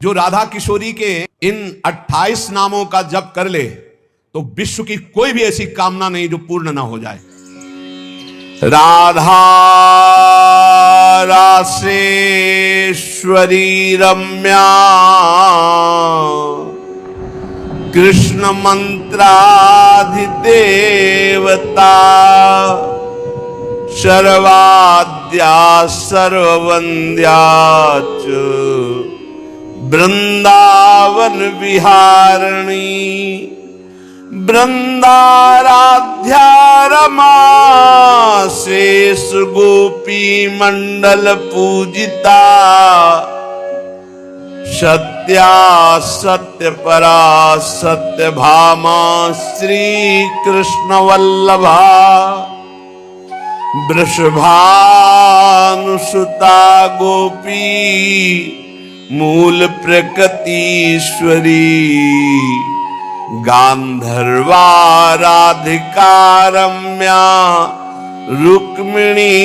जो राधा किशोरी के इन 28 नामों का जप कर ले तो विश्व की कोई भी ऐसी कामना नहीं जो पूर्ण ना हो जाए। राधा रासेश्वरी रम्या कृष्ण मंत्राधिदेवता सर्वाद्या सर्ववन्द्या च वृंदावन विहारिणी वृंदाराध्या रमा शेष गोपी मंडल पूजिता सत्या सत्य परा सत्य भामा श्री कृष्ण वल्लभा वृषभानुसुता गोपी मूल प्रकृतीश्वरी गांधर्वा राधिका रम्या रुक्मिणी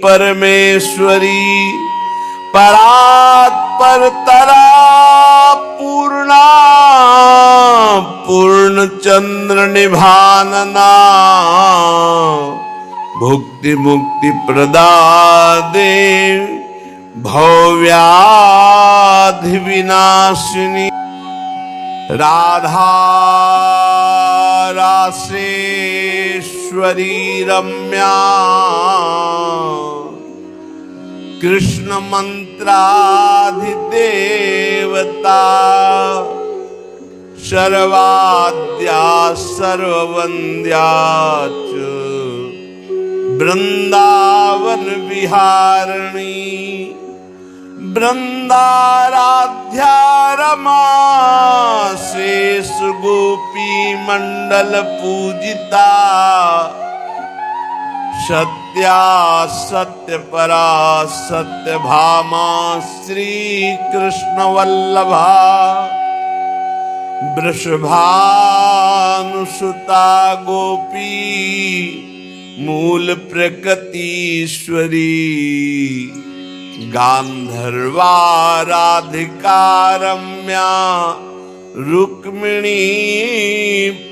परमेश्वरी परात्परतरा पूर्णा पूर्णचंद्र निभानना भुक्ति मुक्ति प्रदा देवी भव्याधि विनाशिनी राधा रासेश्वरी रम्या कृष्ण मंत्राधिदेवता सर्वाद्या सर्ववन्द्या च वृंदावन विहारिणी वृंदाराध्या रमा शेष गोपी मंडल पूजिता सत्या सत्य परा सत्य भामा श्री कृष्ण वल्लभा वृषभानुसुता गोपी मूल प्रकृतीश्वरी गांधर्वा राधिका रम्या रुक्मिणी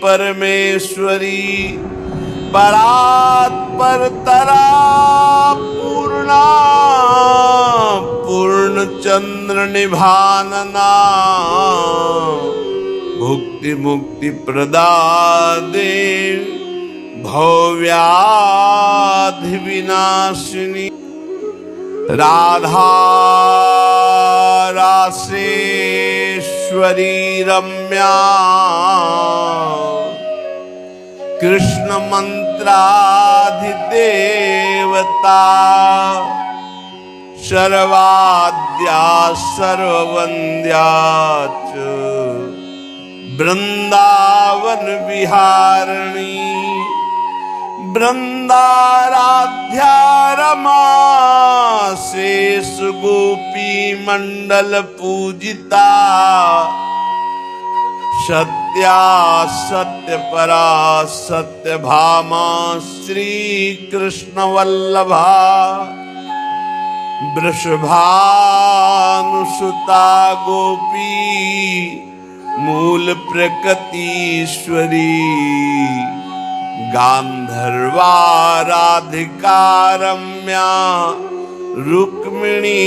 परमेश्वरी परात्परतरा पूर्णा पूर्णचंद्र निभानना भुक्ति मुक्ति प्रदा देवी भव्याधि विनाशिनी राधा रासेश्वरी रम्या कृष्ण मंत्राधिदेवता सर्वाद्या सर्ववन्द्या च वृंदावन विहारिणी वृंदाराध्या रमा शेष गोपी मंडल पूजिता सत्या सत्य परा सत्य भामा श्री कृष्ण वल्लभा वृषभानुसुता गोपी मूल प्रकृतीश्वरी गांधर्वा राधिका रम्या रुक्मिणी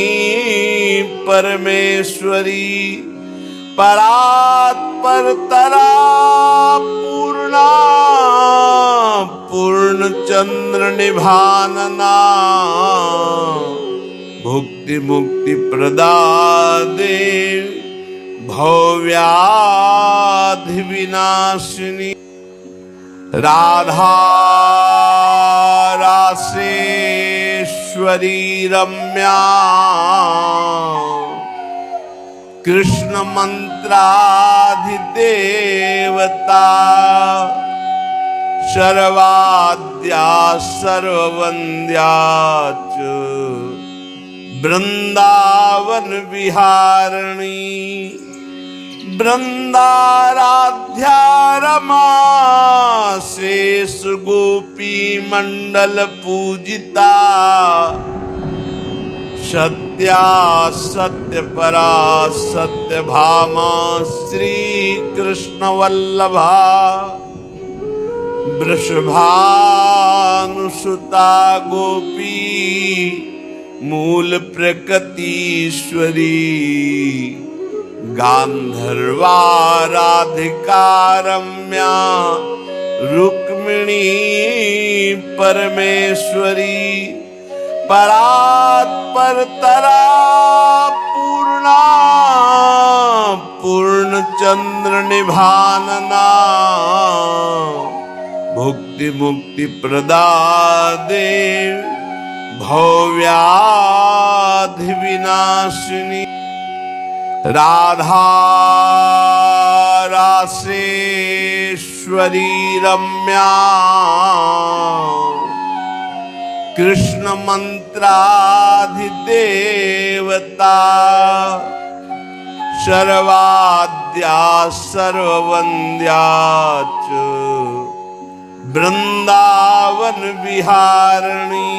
परमेश्वरी परात्परतरा पूर्णा पूर्णचंद्र निभानना भुक्ति मुक्ति प्रदा देवी भव्याधि विनाशिनी राधा रासेश्वरी रम्या कृष्ण मंत्राधिदेवता सर्वाद्या सर्ववन्द्या च वृंदावन विहारिणी वृंदाराध्या रमा शेष गोपी मंडल पूजिता सत्या सत्य परा सत्य भामा श्री कृष्ण वल्लभा वृषभानुसुता गोपी मूल प्रकृतीश्वरी गांधर्वा राधिका रम्या रुक्मिणी परमेश्वरी परात्परतरा पूर्णा पूर्णचंद्र निभानना भुक्ति मुक्ति प्रदा देव भव्याधि विनाशिनी राधा रासेश्वरी रम्या कृष्ण मंत्राधिदेवता सर्वाद्या सर्ववन्द्या च वृंदावन विहारिणी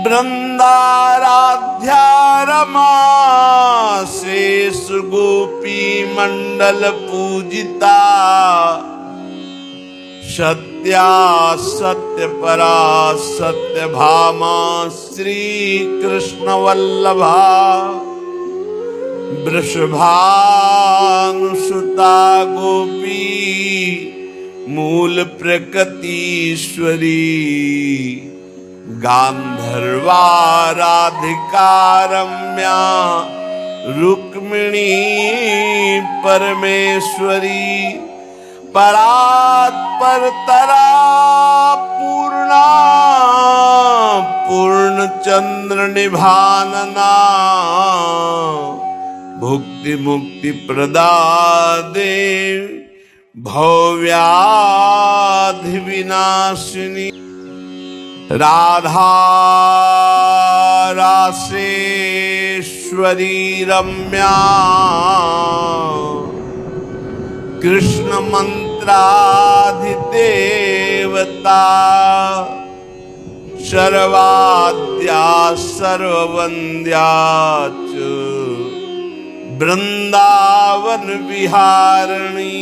वृंदाराध्या रमा शेष गोपी मंडल पूजिता सत्या सत्य परा सत्य भामा श्री कृष्ण वल्लभा वृषभानुसुता गोपी मूल प्रकृतीश्वरी गांधर्वा राधिका रम्या रुक्मिणी परमेश्वरी परात्परतरा पूर्णा पूर्णचंद्र निभानना भुक्ति मुक्ति प्रदा देव भव्याधि विनाशिनी राधा रासेश्वरी रम्या कृष्ण मंत्राधिदेवता सर्वाद्या सर्ववन्द्या च वृंदावन विहारिणी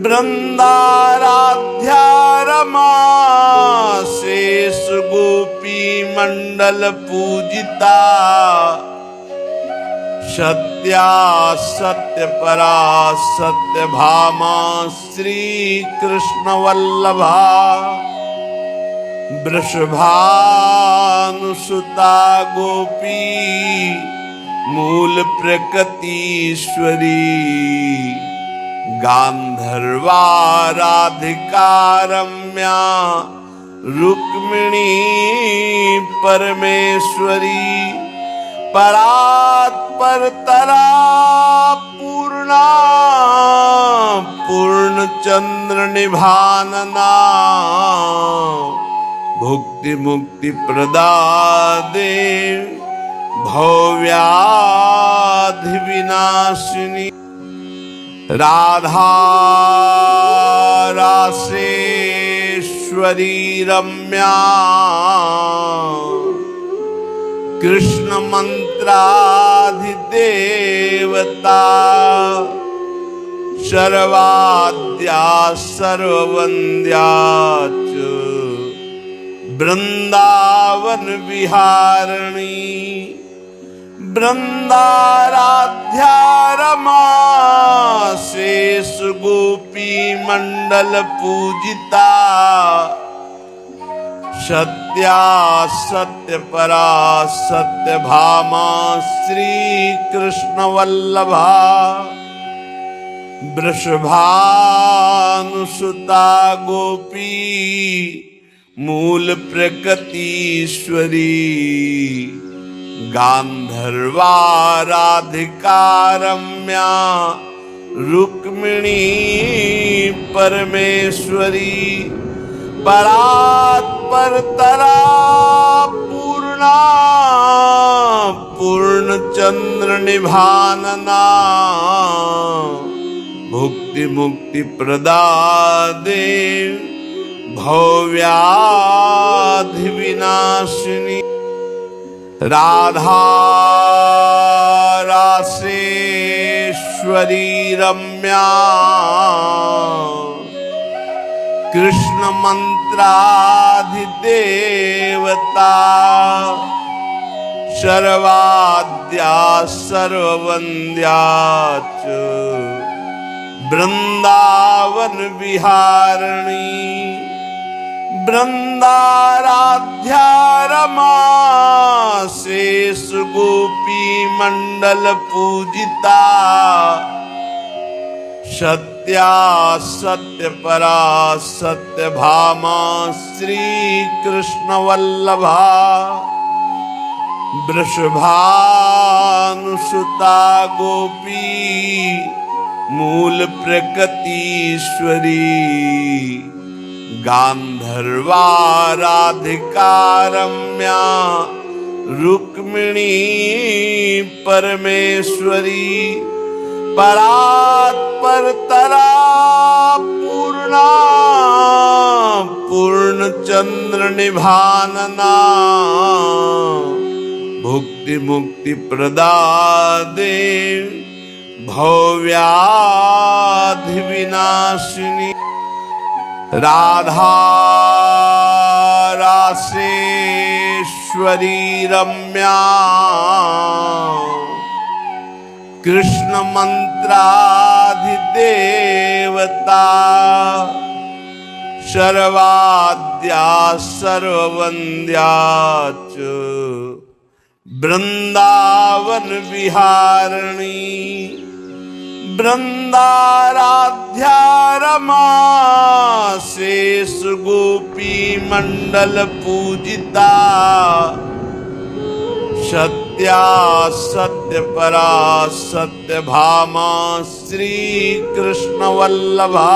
वृंदाराध्या रमा शेष गोपी मंडल पूजिता सत्या सत्य परा सत्य भामा श्री कृष्ण वल्लभा वृषभानुसुता गोपी मूल प्रकृतीश्वरी गांधर्वा राधिका रम्या रुक्मिणी परमेश्वरी परात्परतरा पूर्णा पूर्णचंद्र निभानना भुक्ति मुक्ति प्रदा देव भव्याधि विनाशिनी राधा रासेश्वरी रम्या कृष्ण मंत्राधिदेवता सर्वाद्या सर्ववन्द्या च वृंदावन विहारिणी वृंदाराध्या रमा शेष गोपी मंडल पूजिता सत्या सत्य परा सत्य भामा श्री कृष्ण वल्लभा वृषभानुसुता गोपी मूल प्रकृतीश्वरी गांधर्वा राधिका रम्या रुक्मिणी परमेश्वरी परात्परतरा पूर्णा पूर्णचंद्र निभानना भुक्ति मुक्ति प्रदा देव भव्याधि विनाशिनी राधा रासेश्वरी रम्या कृष्ण मंत्राधिदेवता सर्वाद्या सर्ववन्द्या च वृंदावन विहारिणी वृंदाराध्या रमा शेष गोपी मंडल पूजिता सत्या सत्य परा सत्य भामा श्री कृष्ण वल्लभा वृषभानुसुता गोपी मूल प्रकृतीश्वरी गांधर्वा राधिका रम्या रुक्मिणी परमेश्वरी परात्परतरा पूर्णा पूर्णचंद्र निभानना भुक्ति मुक्ति प्रदा देवी भव्याधि विनाशिनी राधा रासेश्वरी रम्या कृष्ण मंत्राधिदेवता सर्वाद्या सर्ववन्द्या च वृंदावन विहारिणी वृंदाराध्या रमा शेष गोपी मंडल पूजिता सत्या सत्य परा सत्य भामा श्री कृष्ण वल्लभा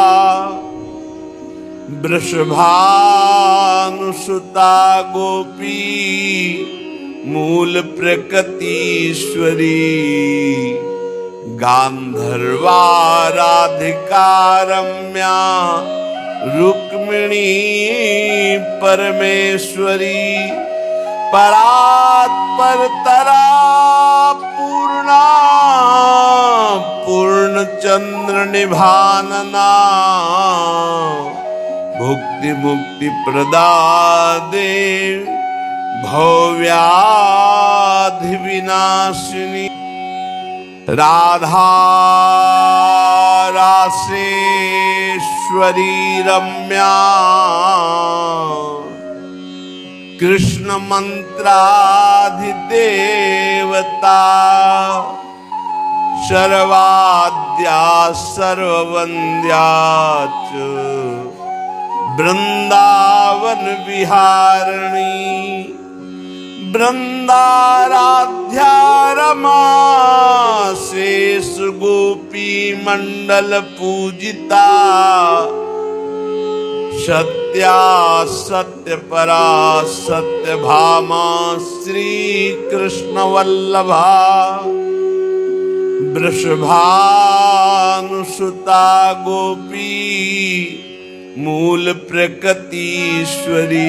वृषभानुसुता गोपी मूल प्रकृतीश्वरी गांधर्वा राधिका रम्या रुक्मिणी परमेश्वरी परात्परतरा पूर्णा पूर्णचंद्र निभानना भुक्ति मुक्ति प्रदा देवी भव्याधि विनाशिनी राधा रासेश्वरी रम्या कृष्ण मंत्राधिदेवता सर्वाद्या सर्ववन्द्या च वृंदावन विहारिणी वृंदाराध्या रमा शेष गोपी मंडल पूजिता सत्या सत्य परा सत्य भामा श्री कृष्ण वल्लभा वृषभानुसुता गोपी मूल प्रकृतीश्वरी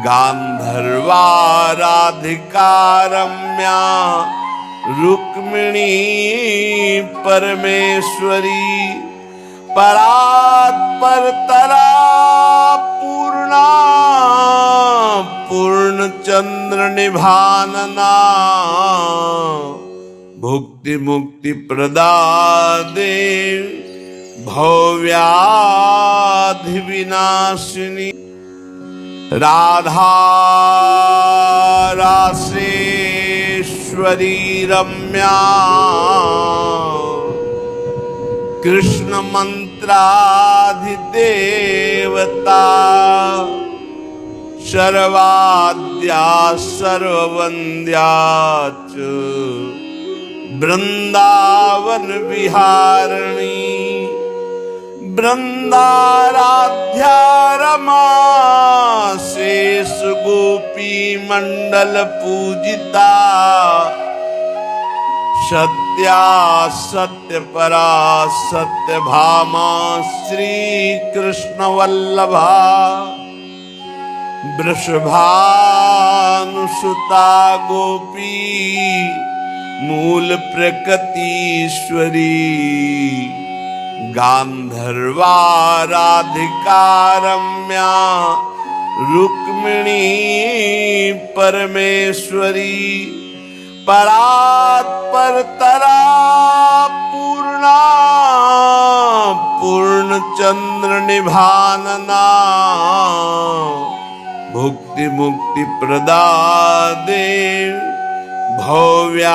गांधर्वा राधिका रम्या रुक्मिणी परमेश्वरी परात्परतरा पूर्णा पूर्णचंद्र निभानना भुक्ति मुक्ति प्रदा देवी भव्याधि विनाशिनी राधा रासेश्वरी रम्या कृष्ण मंत्राधिदेवता सर्वाद्या सर्ववन्द्या च वृंदावन विहारिणी वृंदाराध्या रमा शेष गोपी मंडल पूजिता सत्या सत्य परा सत्य भामा श्री कृष्ण वल्लभा वृषभानुसुता नुसुता गोपी मूल प्रकृतीश्वरी गांधर्वा राधिका रम्या रुक्मिणी परमेश्वरी परात्परतरा पूर्णा पूर्णचंद्र निभानना भुक्ति मुक्ति प्रदा देव भव्याधि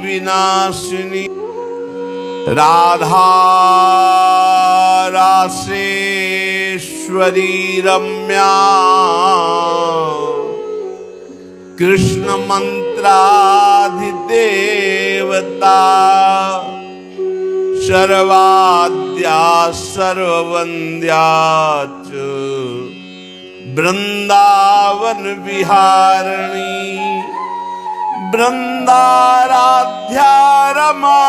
विनाशिनी राधा रासेश्वरी रम्या कृष्ण मंत्राधिदेवता सर्वाद्या सर्ववन्द्या च वृंदावन विहारिणी वृंदाराध्या रमा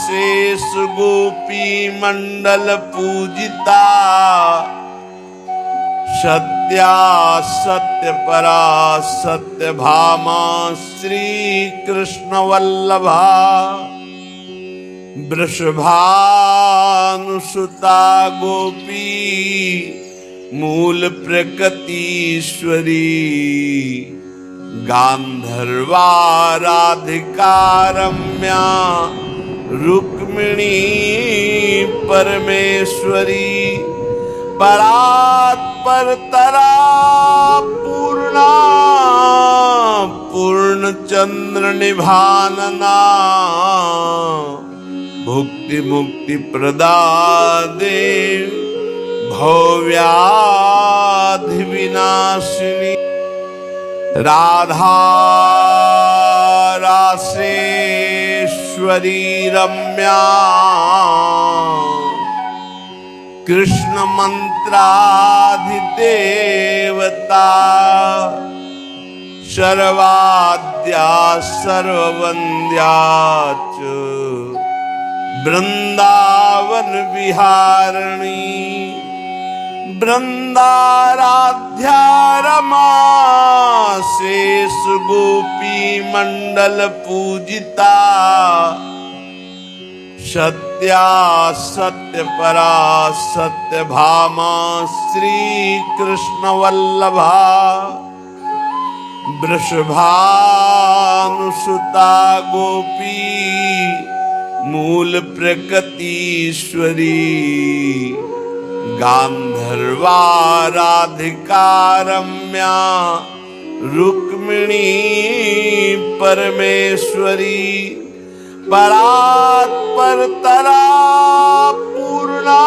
शेष गोपी मंडल पूजिता सत्या सत्य परा सत्य भामा श्री कृष्ण वल्लभा वृषभानुसुता गोपी मूल प्रकृतीश्वरी गांधर्वा राधिका रम्या रुक्मिणी परमेश्वरी परात्परतरा पूर्णा पूर्णचंद्र निभानना भुक्ति मुक्ति प्रदा देव भव्याधि विनाशिनी राधा रासेश्वरी रम्या कृष्ण मंत्राधिदेवता सर्वाद्या सर्ववन्द्या च वृंदावन विहारिणी वृंदाराध्या रमा शेष गोपी मंडल पूजिता सत्या सत्य परा सत्य भामा श्री कृष्ण वल्लभा वृषभानुसुता गोपी मूल प्रकृतीश्वरी गांधर्वा राधिका रम्या रुक्मिणी परमेश्वरी परात्परतरा पूर्णा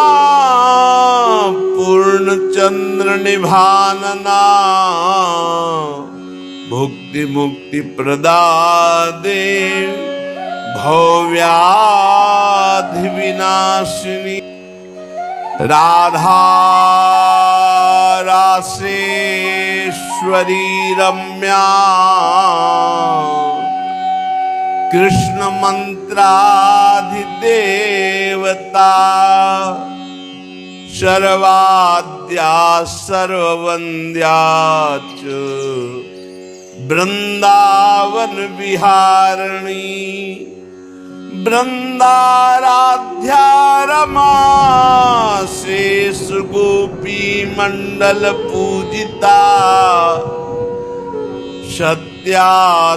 पूर्णचंद्र निभानना भुक्ति मुक्ति प्रदा देव भव्याधि विनाशिनी राधा रासेश्वरी रम्या कृष्ण मंत्राधिदेवता सर्वाद्या सर्ववन्द्या च वृंदावन विहारिणी वृंदाराध्या रमा शेष गोपी मंडल पूजिता सत्या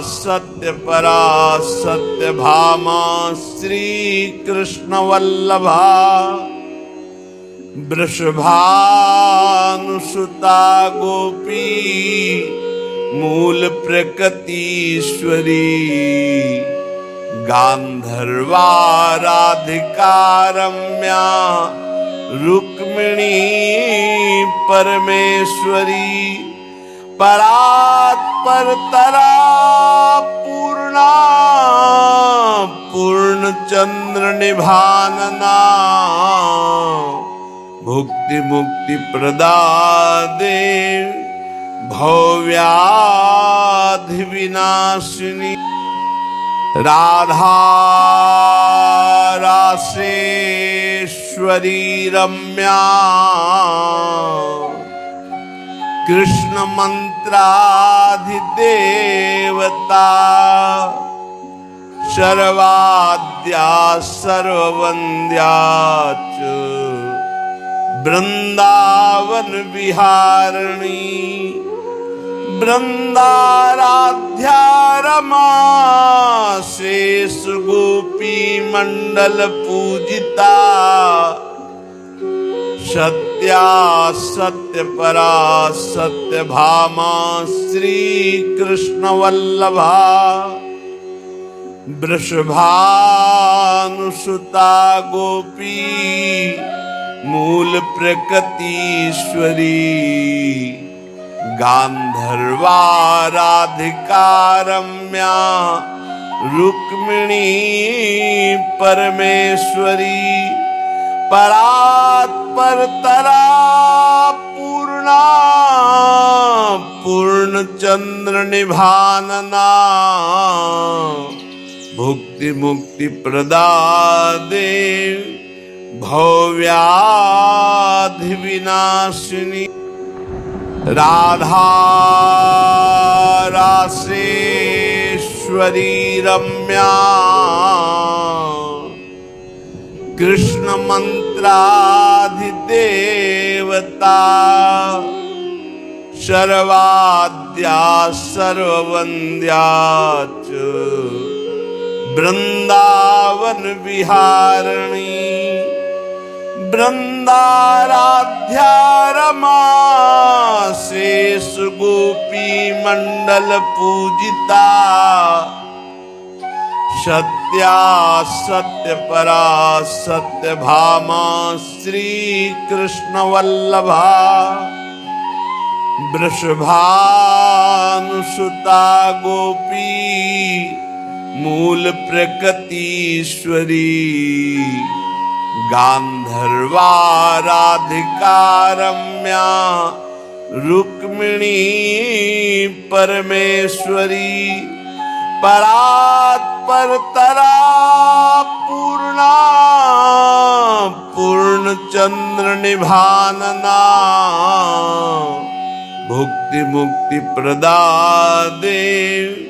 सत्य परा सत्य भामा श्री कृष्ण वल्लभा वृषभानुसुता गोपी मूल प्रकृतीश्वरी गांधर्वा राधिका रम्या रुक्मिणी परमेश्वरी परात्परतरा पूर्णा पूर्णचंद्र निभानना भुक्ति मुक्ति प्रदा देव भव्याधि विनाशिनी राधा रासेश्वरी रम्या कृष्ण मंत्राधिदेवता सर्वाद्या सर्ववन्द्या च वृंदावन विहारिणी वृंदाराध्या रमा शेष गोपी मंडल पूजिता सत्या सत्य परा सत्य भामा श्री कृष्ण वल्लभा वृषभानुसुता गोपी मूल प्रकृतीश्वरी गांधर्वा राधिका रम्या रुक्मिणी परमेश्वरी परात्परतरा पूर्णा पूर्णचंद्र निभानना भुक्ति मुक्ति प्रदा देवी भव्याधि विनाशिनी राधा रासेश्वरी रम्या कृष्ण मंत्राधिदेवता सर्वाद्या सर्ववन्द्या च वृंदावन विहारिणी वृंदाराध्या रमा शेष गोपी मंडल पूजिता सत्या सत्य परा सत्य भामा श्री कृष्ण वल्लभा वृषभानुसुता गोपी मूल प्रकृतीश्वरी गांधर्वा राधिका रम्या रुक्मिणी परमेश्वरी परात्परतरा पूर्णा पूर्णचंद्र निभानना भुक्ति मुक्ति प्रदा देवी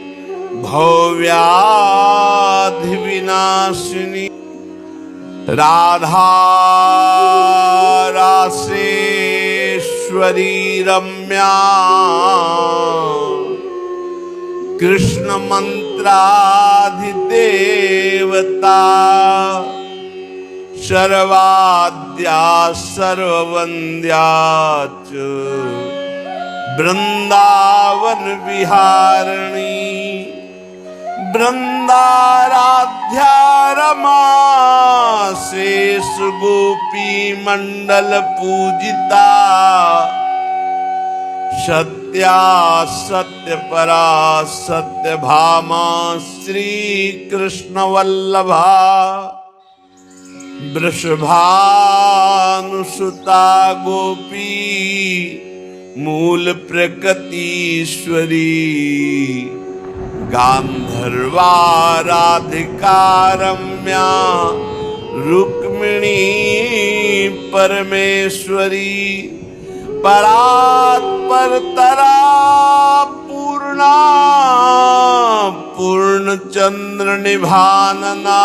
भव्याधि विनाशिनी राधा रासेश्वरी रम्या कृष्ण मंत्राधिदेवता सर्वाद्या सर्ववन्द्या च वृंदावन विहारिणी वृंदाराध्या रमा शेष गोपी मंडल पूजिता सत्या सत्य परा सत्य भामा श्री कृष्ण वल्लभा वृषभानुसुता गोपी मूल प्रकृतीश्वरी गांधर्वा राधिका रम्या रुक्मिणी परमेश्वरी परात्परतरा पूर्णा पूर्णचंद्र निभानना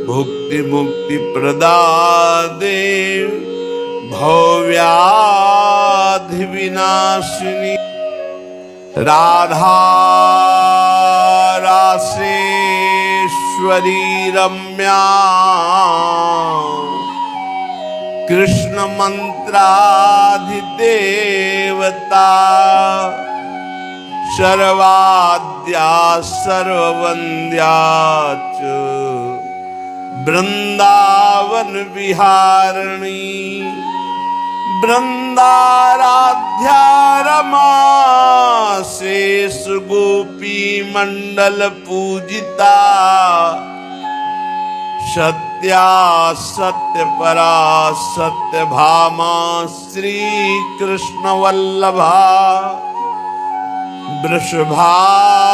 भुक्ति मुक्ति प्रदा देवी भव्याधि विनाशिनी राधा रासेश्वरी रम्या कृष्ण मंत्राधिदेवता सर्वाद्या सर्ववन्द्या च वृंदावन विहारिणी वृंदाराध्या रमा शेष गोपी मंडल पूजिता सत्या सत्य परा सत्य भामा श्री कृष्ण वल्लभा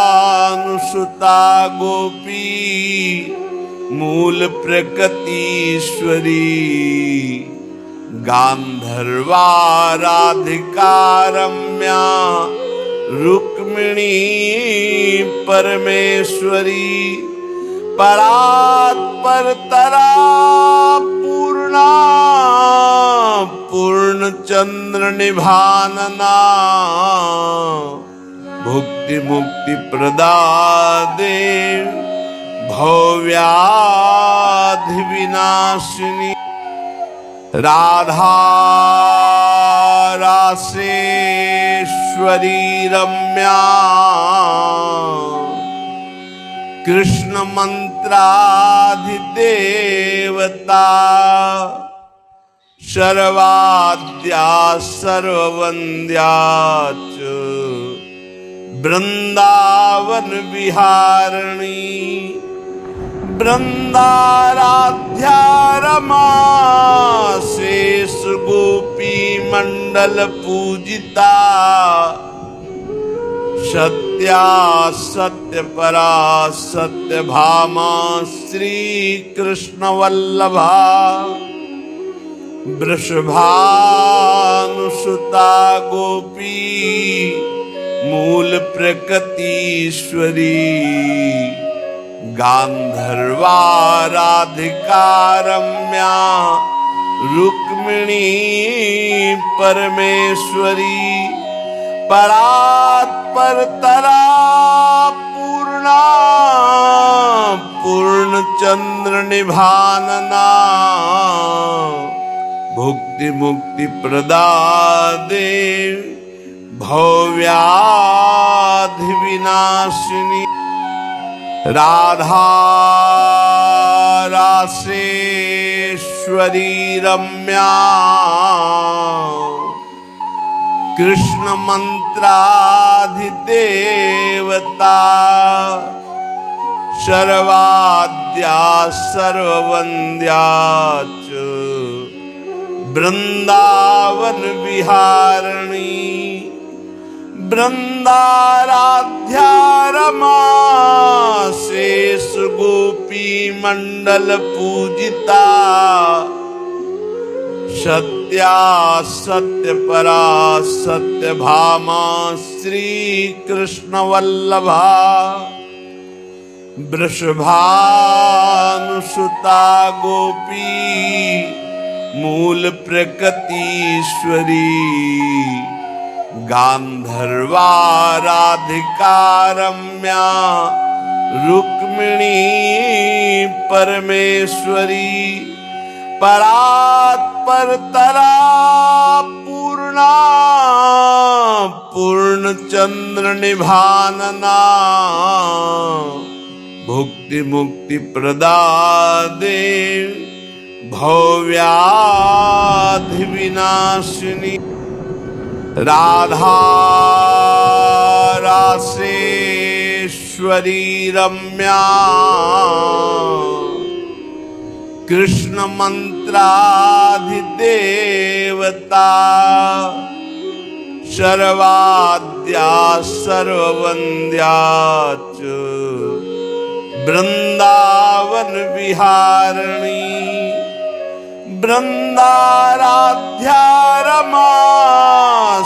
वृषभानुसुता गोपी मूल प्रकृतीश्वरी गांधर्वा राधिका रम्या रुक्मिणी परमेश्वरी परात्परतरा पूर्णा पूर्णचंद्र निभानना भुक्ति मुक्ति प्रदा देव भव्याधि विनाशिनी राधा रासेश्वरी रम्या कृष्ण मंत्राधिदेवता सर्वाद्या सर्ववन्द्या च वृंदावन विहारिणी वृंदाराध्या रमा शेष गोपी मंडल पूजिता सत्या सत्य परा सत्य भामा श्री कृष्ण वल्लभा वृषभानुसुता गोपी मूल प्रकृतीश्वरी गांधर्वा राधिका रम्या रुक्मिणी परमेश्वरी परात्परतरा पूर्णा पूर्णचंद्र निभानना भुक्ति मुक्ति प्रदा देव भव्याधि विनाशिनी राधा रासेश्वरी रम्या कृष्ण मंत्राधिदेवता सर्वाद्या सर्ववन्द्या च वृंदावन विहारिणी वृंदाराध्या रमा शेष गोपी मंडल पूजिता सत्या सत्य परा सत्य भामा श्री कृष्ण वल्लभा वृषभानुसुता गोपी मूल प्रकृतीश्वरी गांधर्वा राधिका रम्या रुक्मिणी परमेश्वरी परात्परतरा पूर्णा पूर्णचंद्र निभानना भुक्ति मुक्ति प्रदा देव भव्याधि विनाशिनी राधा रासेश्वरी रम्या कृष्ण मंत्राधिदेवता सर्वाद्या सर्ववन्द्या च वृंदावन विहारिणी वृंदाराध्या रमा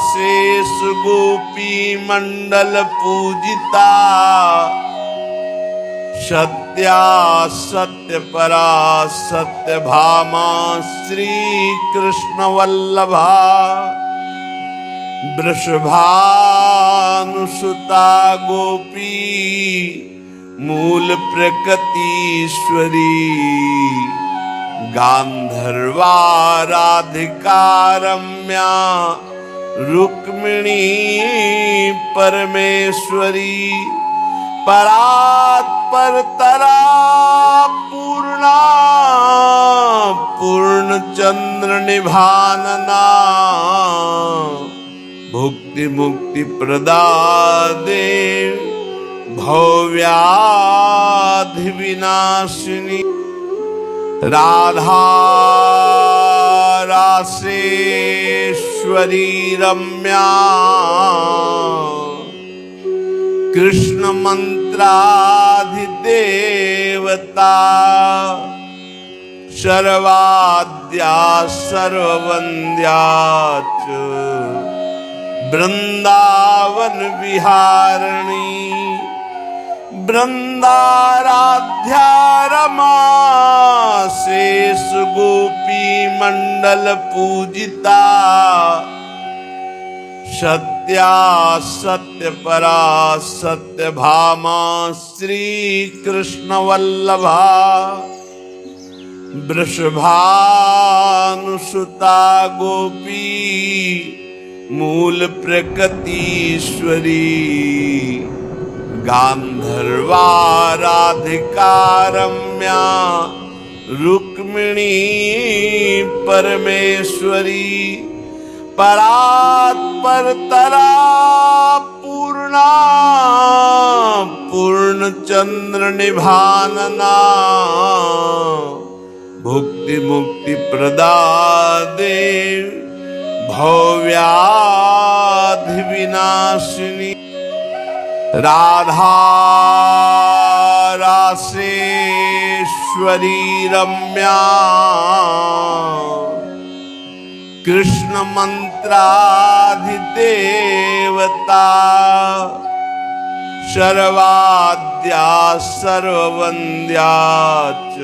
शेष गोपी मंडल पूजिता सत्या सत्य परा सत्य भामा श्री कृष्ण वल्लभा वृषभानुसुता गोपी मूल प्रकृतीश्वरी गांधर्वा राधिका रम्या रुक्मिणी परमेश्वरी परात्परतरा पूर्णा पूर्णचंद्र निभानना भुक्ति मुक्ति प्रदा देव भव्याधि विनाशिनी राधा रासेश्वरी रम्या कृष्ण मंत्राधिदेवता सर्वाद्या सर्ववन्द्याच वृंदावन विहारिणी वृंदाराध्या रमा शेष गोपी मंडल पूजिता सत्या सत्य परा सत्य भामा श्री कृष्ण वल्लभा वृषभानुसुता गोपी मूल प्रकृतीश्वरी गांधर्वा राधिका रम्या रुक्मिणी परमेश्वरी परात्परतरा पूर्णा पूर्णचंद्र निभानना भुक्ति मुक्ति प्रदा देव भव्याधि विनाशिनी राधा रासेश्वरी रम्या कृष्ण मंत्राधिदेवता सर्वाद्या सर्ववन्द्याच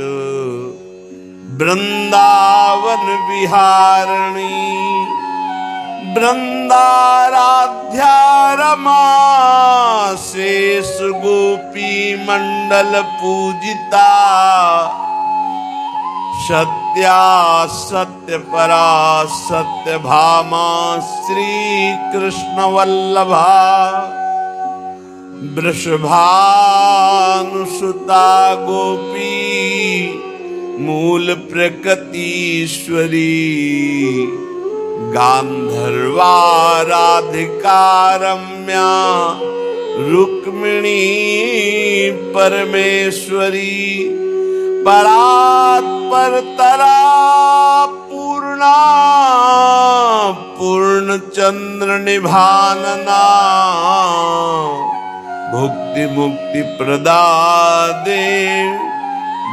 वृंदावन विहारिणी वृंदाराध्या रमा शेष गोपी मंडल पूजिता सत्या सत्य परा सत्य भामा श्री कृष्ण वल्लभा वृषभानुसुता गोपी मूल प्रकृतीश्वरी गांधर्वा राधिका रम्या रुक्मिणी परमेश्वरी परात्परतरा पूर्णा पूर्णचंद्र निभानना भुक्ति मुक्ति प्रदा देव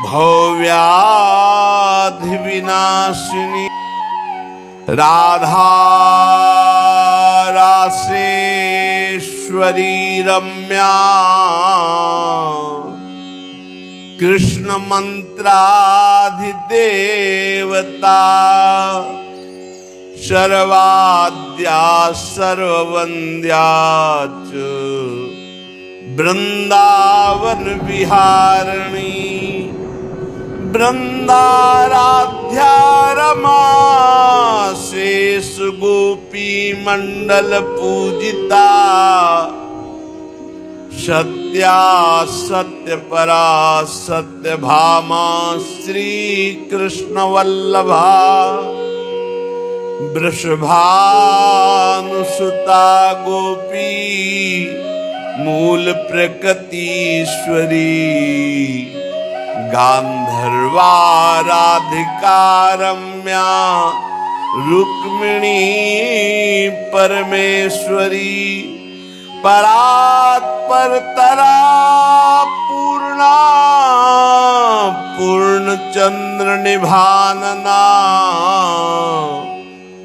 भव्याधि विनाशिनी राधा रासेश्वरी रम्या कृष्ण मंत्राधिदेवता सर्वाद्या सर्ववन्द्याच वृंदावन विहारिणी वृंदाराध्या रमा शेष गोपी मंडल पूजिता सत्या सत्य परा सत्य भामा श्री कृष्ण वल्लभा वृषभानुसुता गोपी मूल प्रकृतीश्वरी गांधर्वा राधिका रम्या रुक्मिणी परमेश्वरी परात्परतरा पूर्णा पूर्णचंद्र निभानना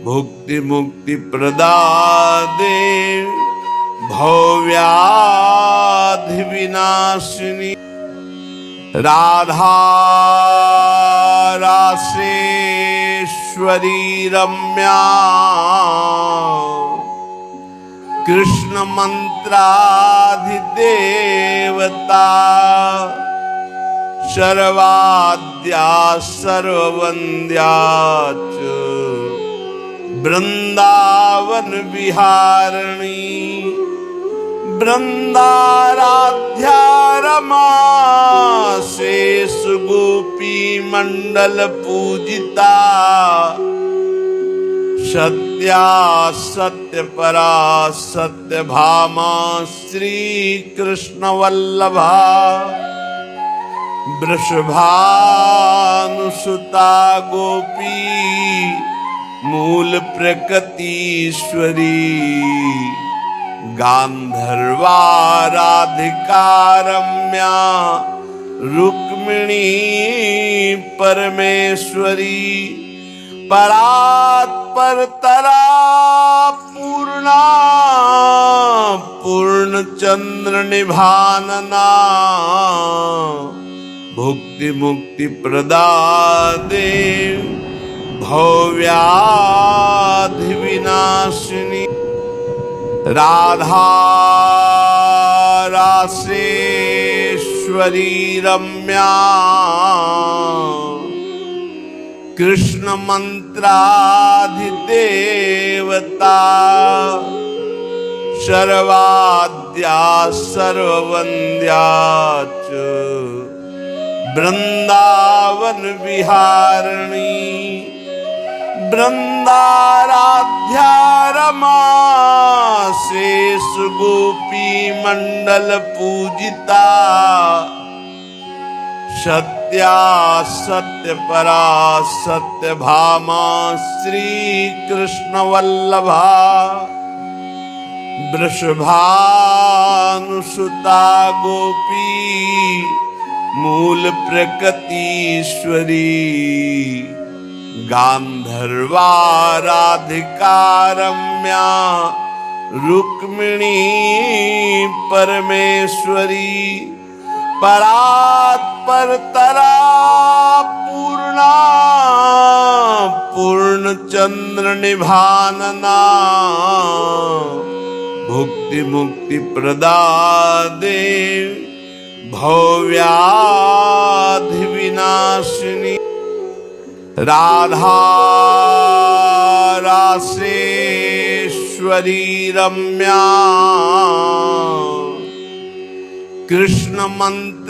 भुक्ति मुक्ति प्रदा देव भव्याधि विनाशिनी राधा रासेश्वरी रम्या कृष्ण मंत्राधिदेवता सर्वाद्या सर्ववन्द्याच वृंदावन विहारिणी वृंदाराध्या रमा शेष गोपी मंडल पूजिता सत्या सत्य परा सत्य भामा श्री कृष्ण वल्लभा वृषभानुसुता गोपी मूल प्रकृतीश्वरी गांधर्वा राधिका रम्या रुक्मिणी परमेश्वरी परात्परतरा पूर्णा पूर्णचंद्र निभानना भुक्ति मुक्ति प्रदा देव भव्याधि विनाशिनी राधा रासेश्वरी रम्या कृष्ण मंत्राधिदेवता सर्वाद्या सर्ववन्द्या च वृंदावन विहारिणी वृंदाराध्या रमा शेष गोपी मंडल पूजिता सत्या सत्य परा सत्य भामा श्री कृष्ण वल्लभा वृषभानुसुता गोपी मूल प्रकृतीश्वरी गांधर्वा राधिका रम्या रुक्मिणी परमेश्वरी परात्परतरा पूर्णा पूर्णचंद्र निभानना भुक्ति मुक्ति प्रदा देव भव्याधि विनाशिनी राधा रासेश्वरी रम्या कृष्ण मंत्राधिदेवता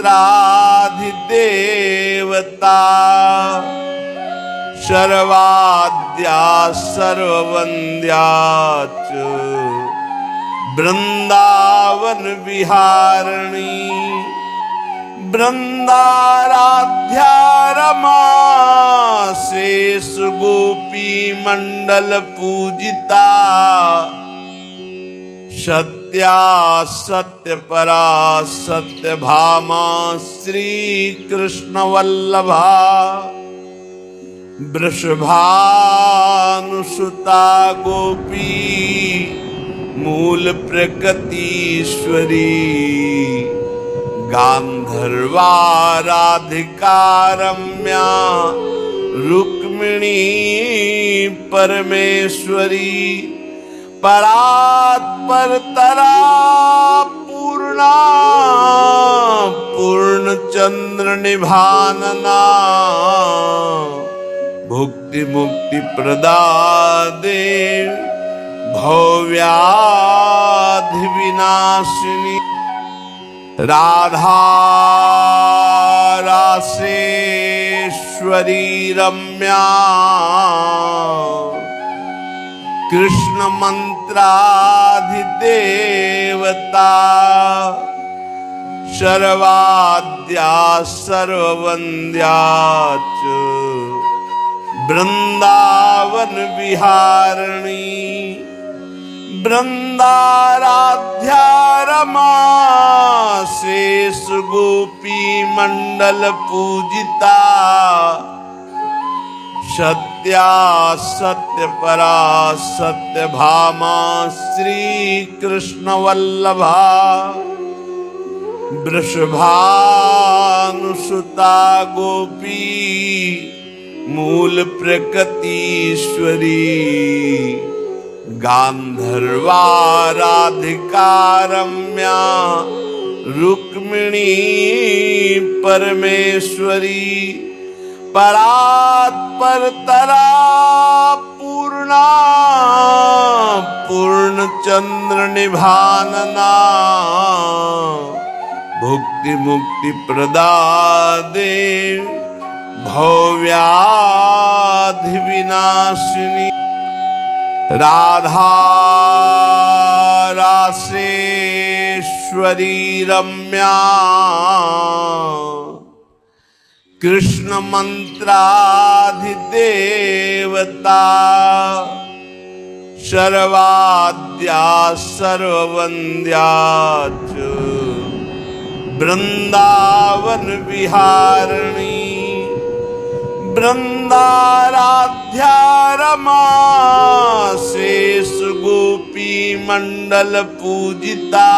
सर्वाद्या सर्ववन्द्या च वृंदावन विहारिणी वृंदाराध्या रमा शेष गोपी मंडल पूजिता सत्या सत्य परा सत्य भामा श्री कृष्ण वल्लभा वृषभानुसुता गोपी मूल प्रकृतीश्वरी गांधर्वा राधिका रम्या रुक्मिणी परमेश्वरी परात्परतरा पूर्णा पूर्णचंद्र निभानना भुक्ति मुक्ति प्रदा देव भव्याधि विनाशिनी राधा रासेश्वरी रम्या कृष्ण मंत्राधिदेवता सर्वाद्या सर्ववन्द्या च वृंदावन विहारिणी वृंदाराध्या रमा शेष गोपी मंडल पूजिता सत्या सत्य परा सत्य भामा श्री कृष्ण वल्लभा वृषभानुसुता गोपी मूल प्रकृतीश्वरी गांधर्वा राधिका रम्या रुक्मिणी परमेश्वरी परात्परतरा पूर्णा पूर्णचंद्र निभानना भुक्ति मुक्ति प्रदा देव भव्याधि विनाशिनी राधा रासेश्वरी रम्या कृष्ण मंत्राधिदेवता सर्वाद्या सर्ववन्द्या च वृंदावन विहारिणी वृंदाराध्या रमा शेष गोपी मंडल पूजिता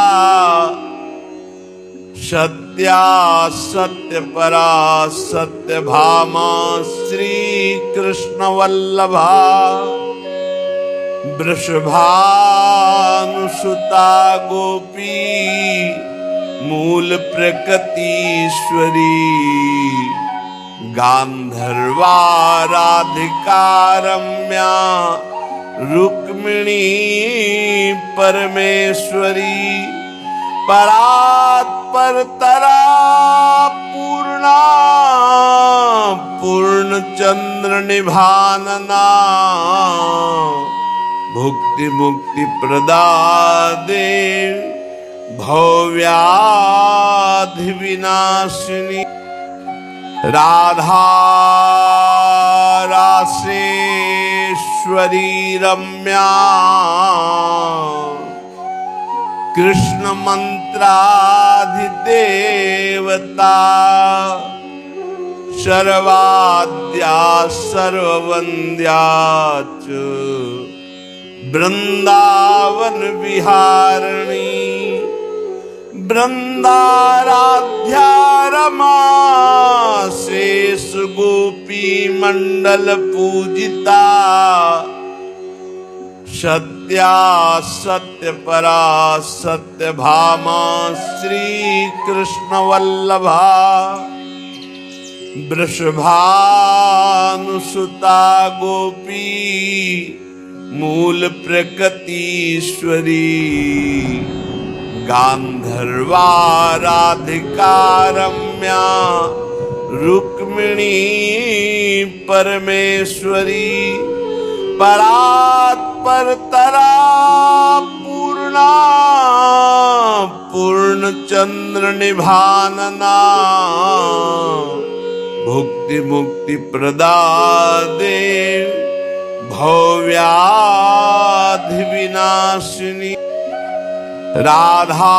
सत्या सत्य परा सत्य भामा श्री कृष्ण वल्लभा वृषभानुसुता गोपी मूल प्रकृतीश्वरी गांधर्वा राधिका रम्या रुक्मिणी परमेश्वरी परात्परतरा पूर्णा पूर्णचंद्र निभानना भुक्ति मुक्ति प्रदा देवी भव्याधि विनाशिनी राधा रासेश्वरी रम्या कृष्ण मंत्राधिदेवता सर्वाद्या सर्ववंद्या च वृंदावन विहारिणी वृंदाराध्या रमा शेष गोपी मंडल पूजिता सत्या सत्य परा सत्य भामा श्री कृष्ण वल्लभा वृषभानुसुता गोपी मूल प्रकृतीश्वरी गांधर्वा राधिका रम्या रुक्मिणी परमेश्वरी परात्परतरा पूर्णा पूर्णचंद्र निभानना भुक्ति मुक्ति प्रदा देवी भव्याधि विनाशिनी राधा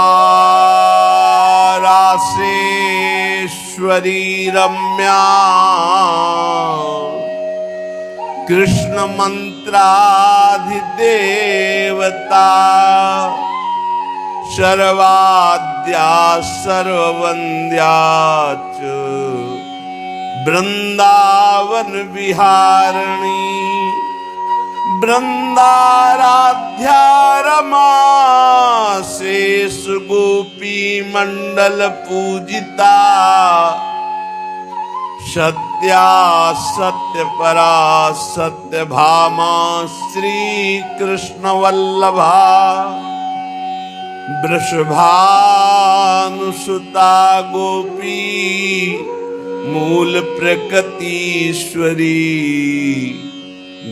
रासेश्वरी रम्या कृष्ण मंत्राधिदेवता सर्वाद्या सर्ववंद्या च वृंदावन विहारिणी वृंदाराध्या रमा शेष गोपी मंडल पूजिता सत्या सत्य परा सत्य भामा श्री कृष्ण वल्लभा वृषभानुसुता गोपी मूल प्रकृतीश्वरी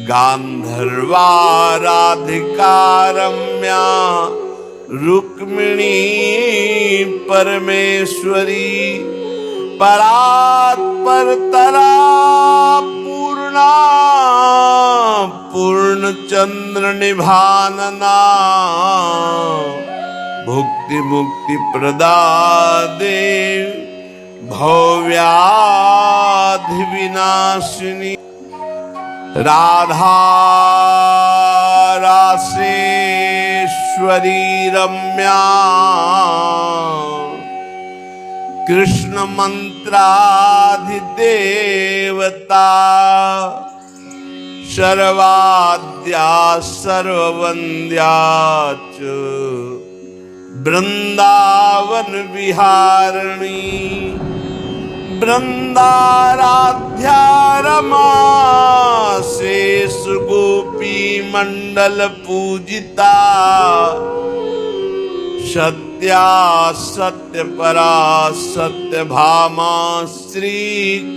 गांधर्वा राधिका रम्या रुक्मिणी परमेश्वरी परात्परतरा पूर्णा पूर्णचंद्र निभानना भुक्ति मुक्ति प्रदा देवी भव्याधि विनाशिनी राधा रासेश्वरी रम्या कृष्ण मंत्राधिदेवता सर्वाद्या सर्ववंद्या च वृंदावन विहारिणी वृंदाराध्या रमा शेष गोपी मंडल पूजिता सत्या सत्य परा सत्य भामा श्री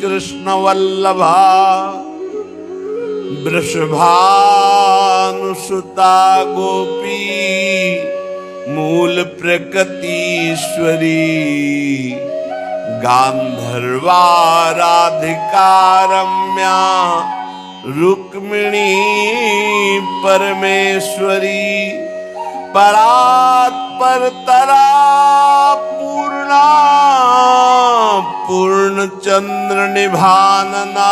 कृष्ण वल्लभा वृषभानुसुता गोपी मूल प्रकृतीश्वरी गांधर्वा राधिका रम्या रुक्मिणी परमेश्वरी परात्परतरा पूर्णा पूर्ण चंद्र निभानना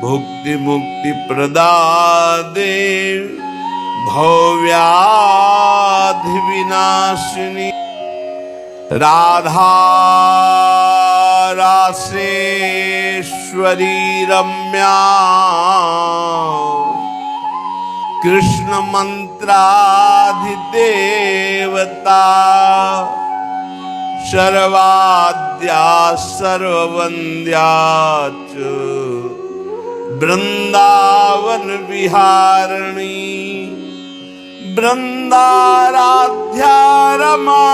भुक्ति मुक्ति प्रदादे भव्याधि विनाशिनी राधा रासेश्वरी रम्या कृष्ण मंत्राधिदेवता सर्वाद्या सर्ववन्द्या च वृंदावन विहारिणी वृंदाराध्या रमा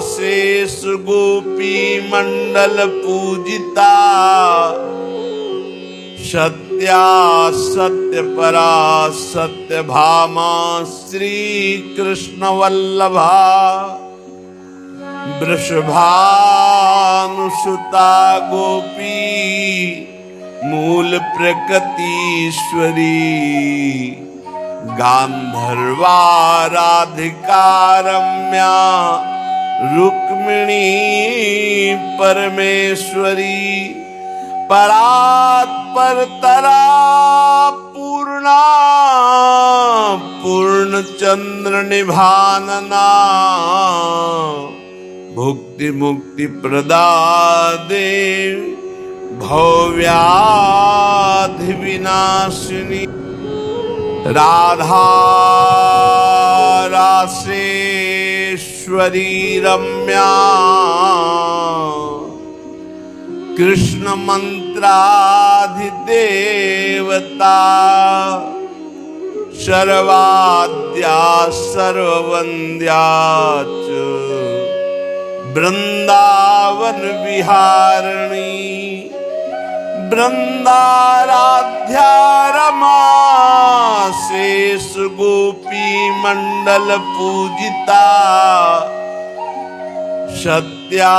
शेष गोपी मंडल पूजिता सत्या सत्य परा सत्य भामा श्री कृष्ण वल्लभा वृषभानुसुता गोपी मूल प्रकृतीश्वरी गांधर्वा राधिका रम्या रुक्मिणी परमेश्वरी परात्पर तरा पूर्णा पूर्ण चंद्र निभानना भुक्ति मुक्ति प्रदादे भव्याधि विनाशिनी राधा रासेश्वरी रम्या कृष्ण मंत्राधिदेवता सर्वाद्या सर्ववन्द्या च वृंदावन विहारिणी वृंदाराध्या रमा शेष गोपी मंडल पूजिता सत्या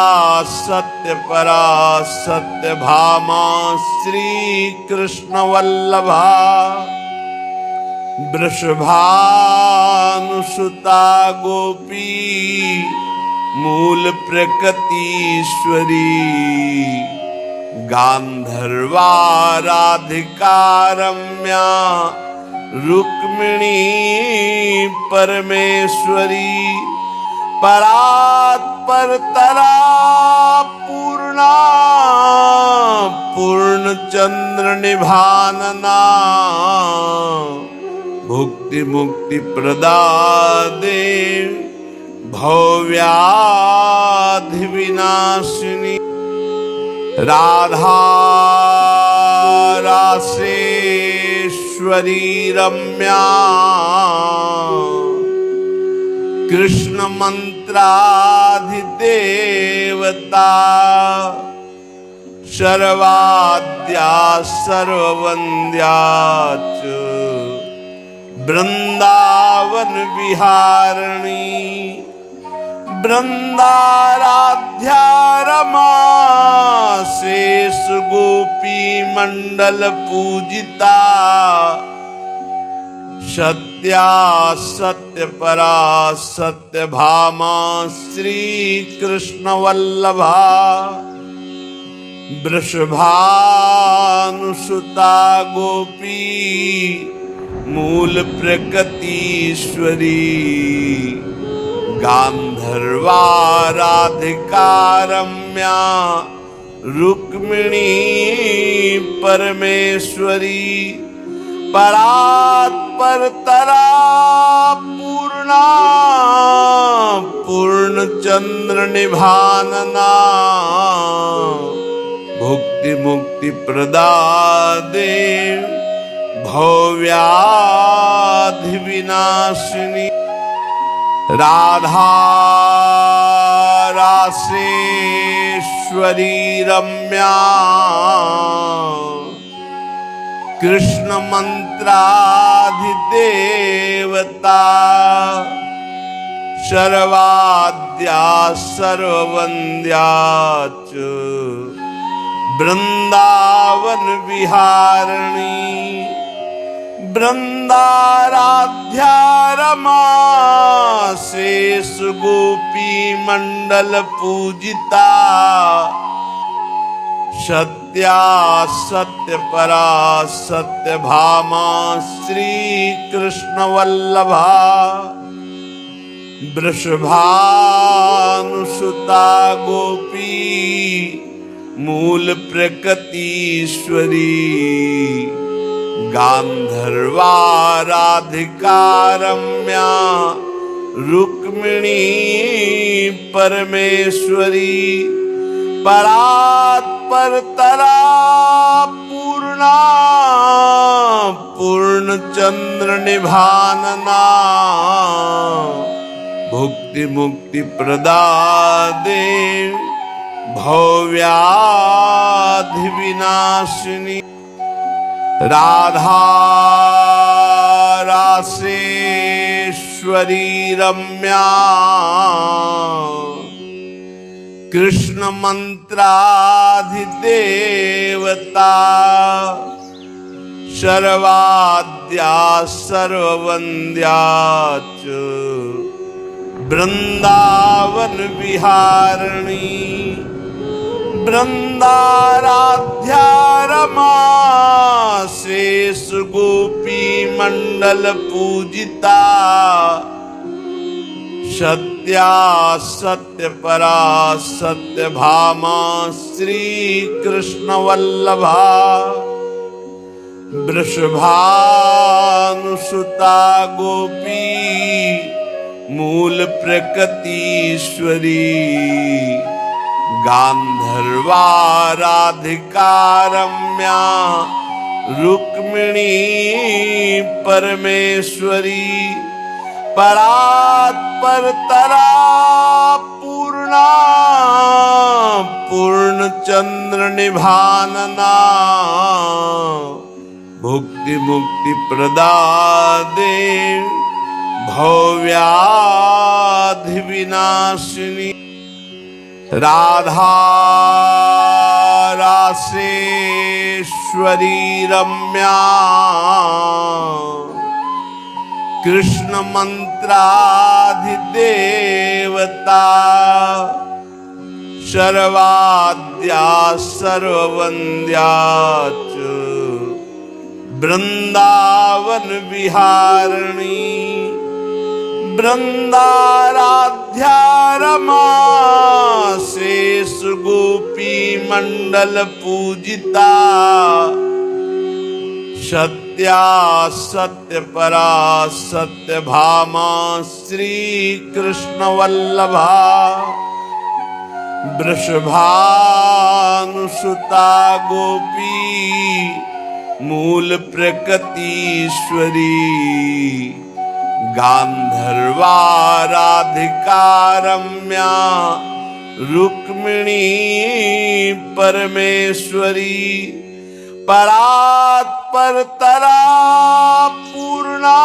सत्य परा सत्य भामा श्री कृष्ण वल्लभा वृषभानुसुता गोपी मूल प्रकृतीश्वरी गांधर्वा राधिका रम्या रुक्मिणी परमेश्वरी परात्पर तरा पूर्णा पूर्ण चंद्र निभानना भुक्ति मुक्ति प्रदादे भव्याधि विनाशिनी राधा रासेश्वरी रम्या कृष्ण मंत्राधिदेवता सर्वाद्या सर्ववन्द्या च वृंदावन विहारिणी वृंदाराध्या रमा शेष गोपी मंडल पूजिता सत्या सत्य परा सत्य भामा श्री कृष्ण वल्लभा वृषभानुसुता गोपी मूल प्रकृतीश्वरी गांधर्वा राधिका रम्या रुक्मिणी परमेश्वरी परात्पर तरा पूर्णा पूर्ण चंद्र निभानना भुक्ति मुक्ति प्रदादे भव्याधि विनाशिनी राधा रासेश्वरी रम्या कृष्ण मंत्राधिदेवता सर्वाद्या सर्ववन्द्या च वृंदावन विहारिणी वृंदाराध्या रमा शेष गोपी मंडल पूजिता सत्या सत्य परा सत्य भामा श्री कृष्ण वल्लभा वृषभानुसुता गोपी मूल प्रकृतीश्वरी गांधर्वा राधिका रम्या रुक्मिणी परमेश्वरी परात्परतरा पूर्णा पूर्णचंद्र निभानना भुक्ति मुक्ति प्रदा देवी भव्याधि विनाशिनी राधा रासेश्वरी रम्या कृष्ण मंत्राधिदेवता सर्वाद्या सर्ववन्द्या च वृंदावन विहारिणी वृंदाराध्या रमा शेष गोपी मंडल पूजिता सत्या सत्य परा सत्य भामा श्री कृष्ण वल्लभा वृषभानुसुता गोपी मूल प्रकृतीश्वरी गांधर्वा राधिका रम्या रुक्मिणी परमेश्वरी परात्परतरा पूर्णा पूर्णचंद्र निभानना भुक्ति मुक्ति प्रदा देवी भव्याधि विनाशिनी राधा रासेश्वरी रम्या कृष्ण मंत्राधिदेवता सर्वाद्या सर्ववन्द्या च वृंदावन विहारिणी वृंदाराध्या रमा शेष गोपी मंडल पूजिता सत्या सत्य परा सत्य भामा श्री कृष्ण वल्लभा वृषभानुसुता गोपी मूल प्रकृतीश्वरी गांधर्वा राधिका रम्या रुक्मिणी परमेश्वरी परात्परतरा पूर्णा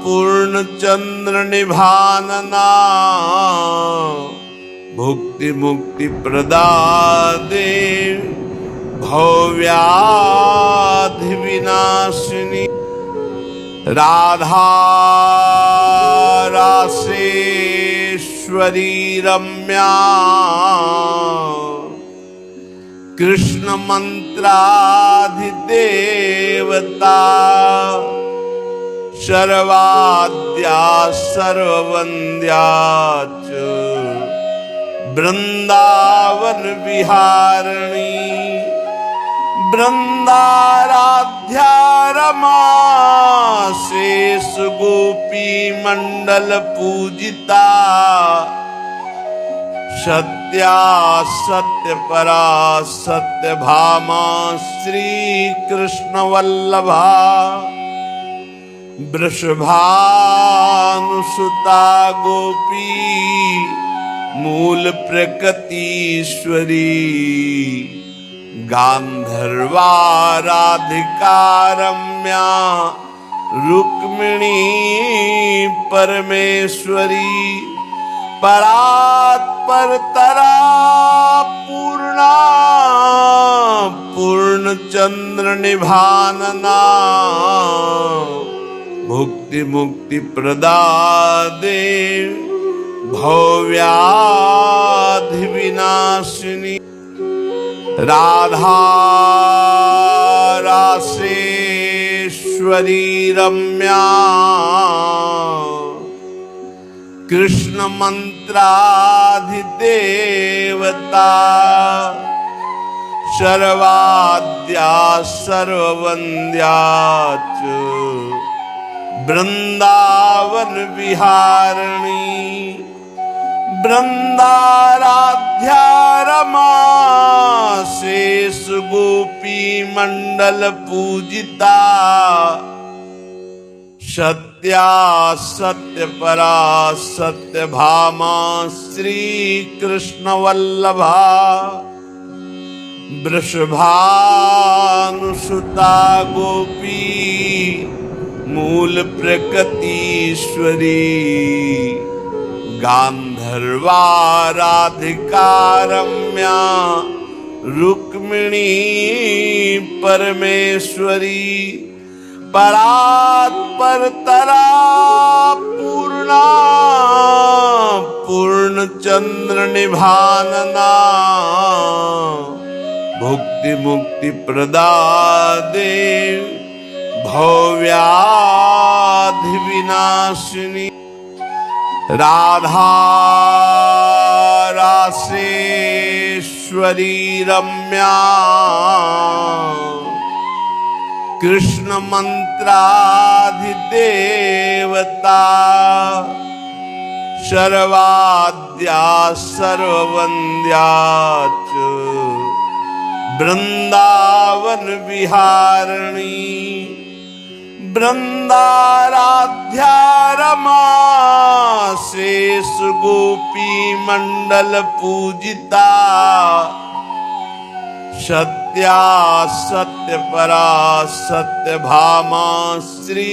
पूर्णचंद्र निभानना भुक्ति मुक्ति प्रदा देवी भव्याधि विनाशिनी राधा रासेश्वरी रम्या कृष्ण मंत्राधिदेवता सर्वाद्या सर्ववन्द्या च वृंदावन विहारिणी वृंदाराध्या रमा शेष गोपी मंडल पूजिता सत्या सत्य परा सत्य भामा श्री कृष्ण वल्लभा वृषभानुसुता गोपी मूल प्रकृतीश्वरी गांधर्वा राधिका रम्या रुक्मिणी परमेश्वरी परात्परतरा पूर्णा पूर्ण पूर्ण चंद्र निभानना भुक्ति मुक्ति प्रदादे भव्याधि विनाशिनी राधा रासेश्वरी रम्या कृष्ण मंत्राधिदेवता सर्वाद्या सर्ववन्द्या च वृंदावन विहारिणी वृंदाराध्या रमा शेष गोपी मंडल पूजिता सत्या सत्य परा सत्य भामा श्री कृष्ण वल्लभा वृषभानुसुता गोपी मूल प्रकृतीश्वरी गांधर्वा राधिका रम्या रुक्मिणी परमेश्वरी परात्परतरा पूर्णा पूर्ण चंद्र निभानना भुक्ति मुक्ति प्रदादे भव्याधि विनाशिनी राधा रासेश्वरी रम्या कृष्ण मंत्राधिदेवता सर्वाद्या सर्ववन्द्या च वृंदावन विहारिणी वृंदाराध्या रमा शेष गोपी मंडल पूजिता सत्या सत्य परा सत्य भामा श्री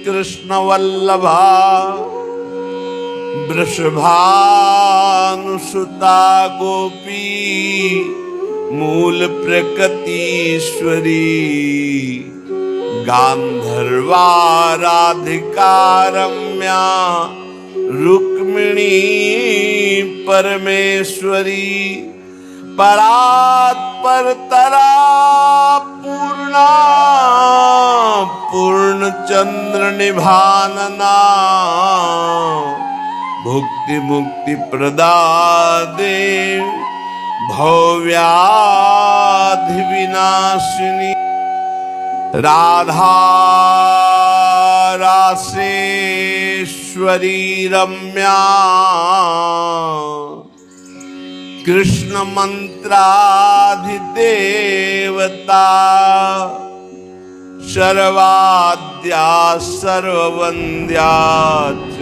कृष्ण वल्लभा वृषभानुसुता गोपी मूल प्रकृतीश्वरी गांधर्वा राधिका रम्या रुक्मिणी परमेश्वरी परात्परतरा पूर्णा पूर्ण चंद्र निभानना भुक्ति मुक्ति प्रदादे भव्याधि विनाशिनी राधा रासेश्वरी रम्या कृष्ण मंत्राधिदेवता सर्वाद्या सर्ववन्द्या च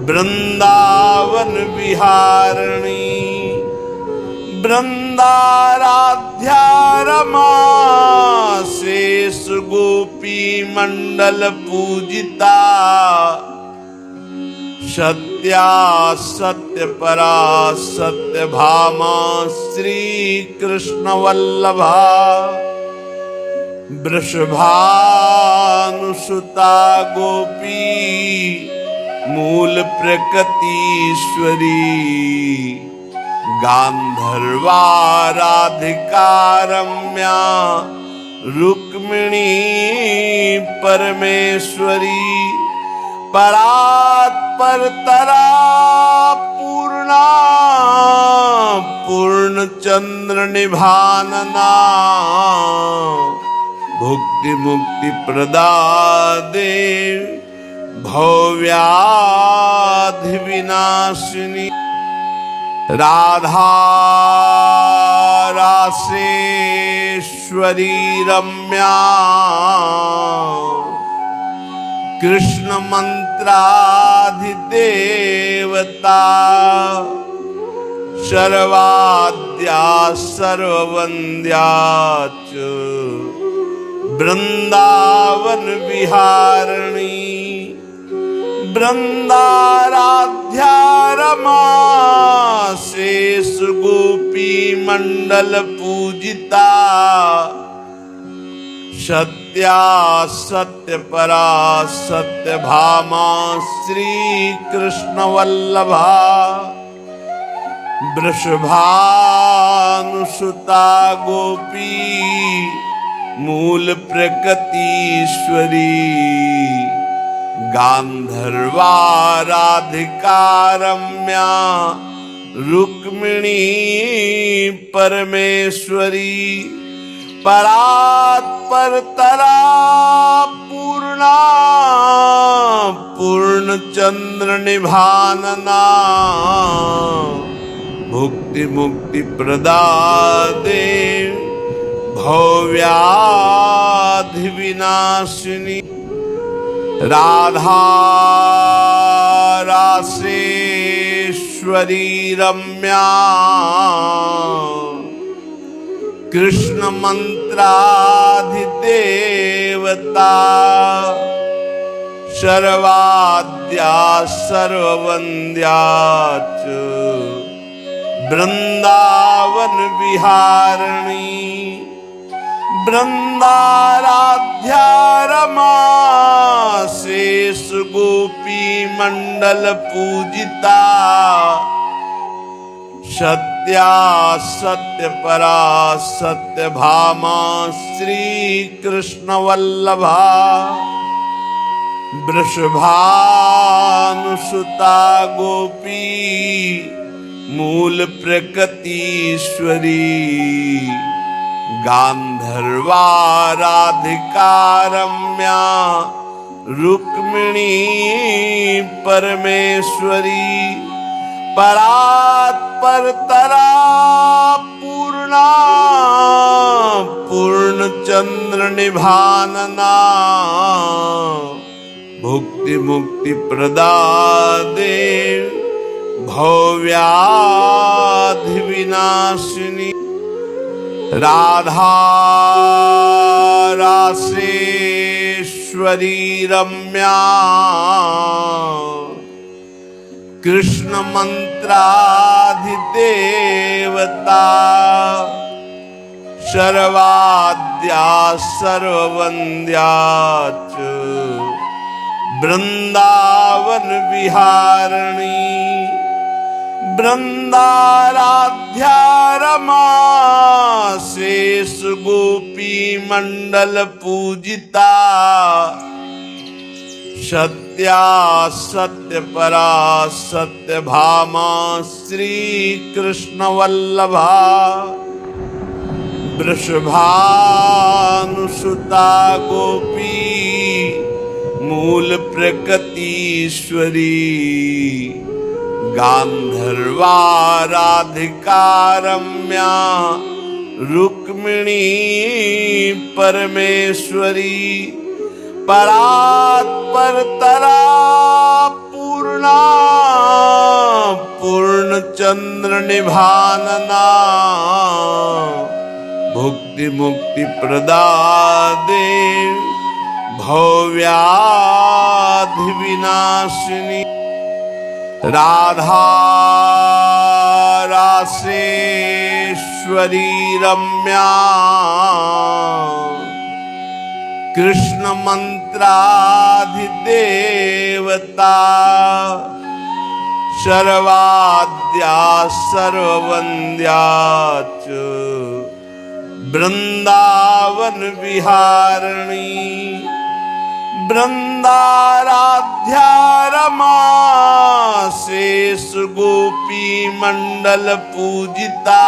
वृंदावन विहारिणी वृंदाराध्या रमा शेष गोपी मंडल पूजिता सत्या सत्य परा सत्य भामा श्री कृष्ण वल्लभा वृषभानुसुता गोपी मूल प्रकृतीश्वरी गांधर्वा राधिका रम्या रुक्मिणी परमेश्वरी परात्परतरा पूर्णा पूर्ण चंद्र निभानना भुक्ति मुक्ति प्रदादे भव्याधि विनाशिनी राधा रासेश्वरी रम्या कृष्ण मंत्राधिदेवता सर्वाद्या सर्ववन्द्या च वृंदावन विहारिणी वृंदाराध्या रमा शेष गोपी मंडल पूजिता सत्या सत्य परा सत्य भामा श्री कृष्ण वल्लभा वृषभानुसुता गोपी मूल प्रकृतीश्वरी गांधर्वा राधिका रम्या रुक्मिणी परमेश्वरी परात्परतरा पूर्णा पूर्णचंद्र निभानना भुक्ति मुक्ति प्रदा देव भव्याधि विनाशिनी राधा रासेश्वरी रम्या कृष्ण मंत्राधिदेवता सर्वाद्या सर्ववन्द्या च वृंदावन विहारिणी वृंदाराध्या रमा शेष गोपी मंडल पूजिता सत्या सत्य परा सत्य भामा श्री कृष्ण वल्लभा वृषभानुसुता गोपी मूल प्रकृतीश्वरी गांधर्वा राधिका रम्या रुक्मिणी परमेश्वरी परात्परतरा पूर्णा पूर्णचंद्र निभानना भुक्ति मुक्ति प्रदा देव भव्याधि विनाशिनी राधा रासेश्वरी रम्या कृष्ण मंत्राधिदेवता सर्वाद्या सर्ववन्द्या च वृंदावन विहारिणी वृंदाराध्या रमा शेष गोपी मंडल पूजिता सत्या सत्य परा सत्य भामा श्री कृष्ण वल्लभा वृषभानुसुता गोपी मूल प्रकृतीश्वरी गांधर्वा राधिका रम्या रुक्मिणी परमेश्वरी परात्परतरा पूर्णा पूर्णचंद्र निभानना भुक्ति मुक्ति प्रदा देव भव्याधि विनाशिनी राधा रासेश्वरी रम्या कृष्ण मंत्राधिदेवता सर्वाद्या सर्ववन्द्या च वृंदावन विहारिणी वृंदाराध्या रमा शेष गोपी मंडल पूजिता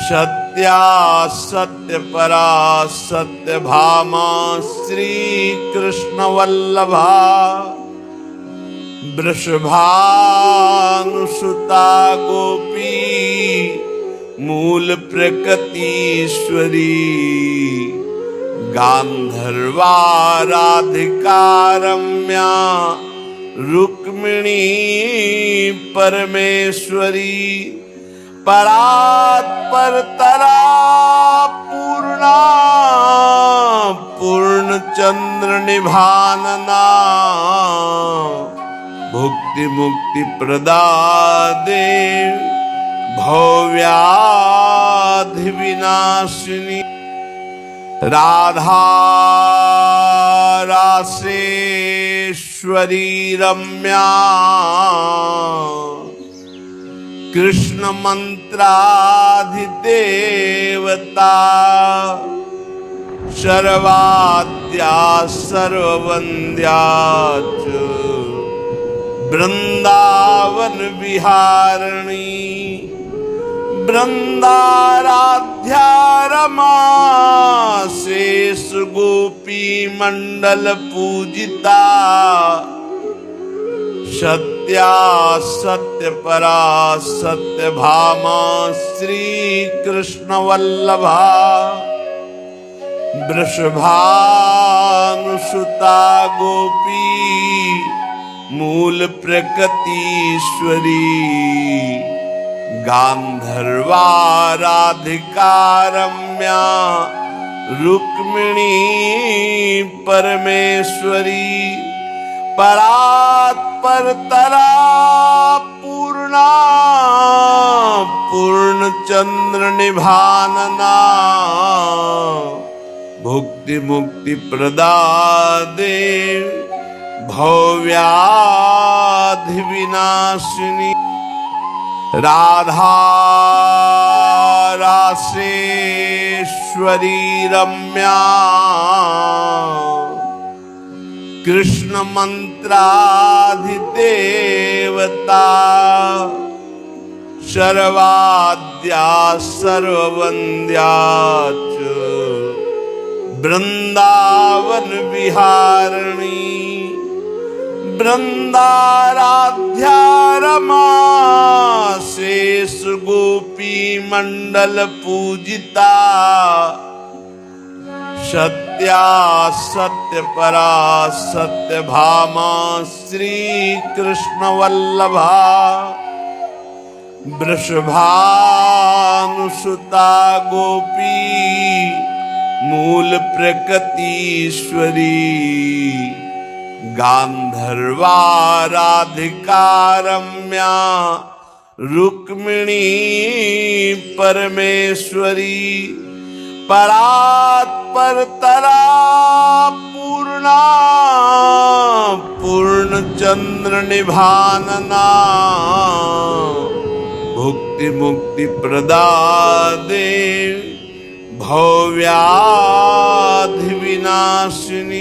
सत्या सत्य परा सत्य भामा श्री कृष्ण वल्लभा वृषभानुसुता गोपी मूल प्रकृतीश्वरी गांधर्वा राधिका रम्या रुक्मिणी परमेश्वरी परात्परतरा पूर्णा पूर्णचंद्र निभानना भुक्ति मुक्ति प्रदा देव भव्याधि विनाशिनी राधा रासेश्वरी रम्या कृष्ण मंत्राधिदेवता सर्वाद्या सर्ववन्द्या च वृंदावन विहारिणी वृंदाराध्या रमा शेष गोपी मंडल पूजिता सत्या सत्य परा सत्य भामा श्री कृष्ण वल्लभा वृषभानुसुता गोपी मूल प्रकृतीश्वरी गांधर्वा राधिका रम्या रुक्मिणी परमेश्वरी परात्परतरा पूर्णा पूर्णचंद्र निभानना भुक्ति मुक्ति प्रदा देवी भव्याधि विनाशिनी राधा रासेश्वरी रम्या कृष्ण मंत्राधिदेवता सर्वाद्या सर्ववन्द्या च वृंदावन विहारिणी वृंदाराध्या रमा शेष गोपी मंडल पूजिता सत्या सत्य परा सत्य भामा श्री कृष्ण वल्लभा वृषभानुसुता गोपी मूल प्रकृतीश्वरी गांधर्वा राधिका रम्या रुक्मिणी परमेश्वरी परात्परतरा पूर्णा पूर्णचंद्र निभानना भुक्ति मुक्ति प्रदा देवी भव्याधि विनाशिनी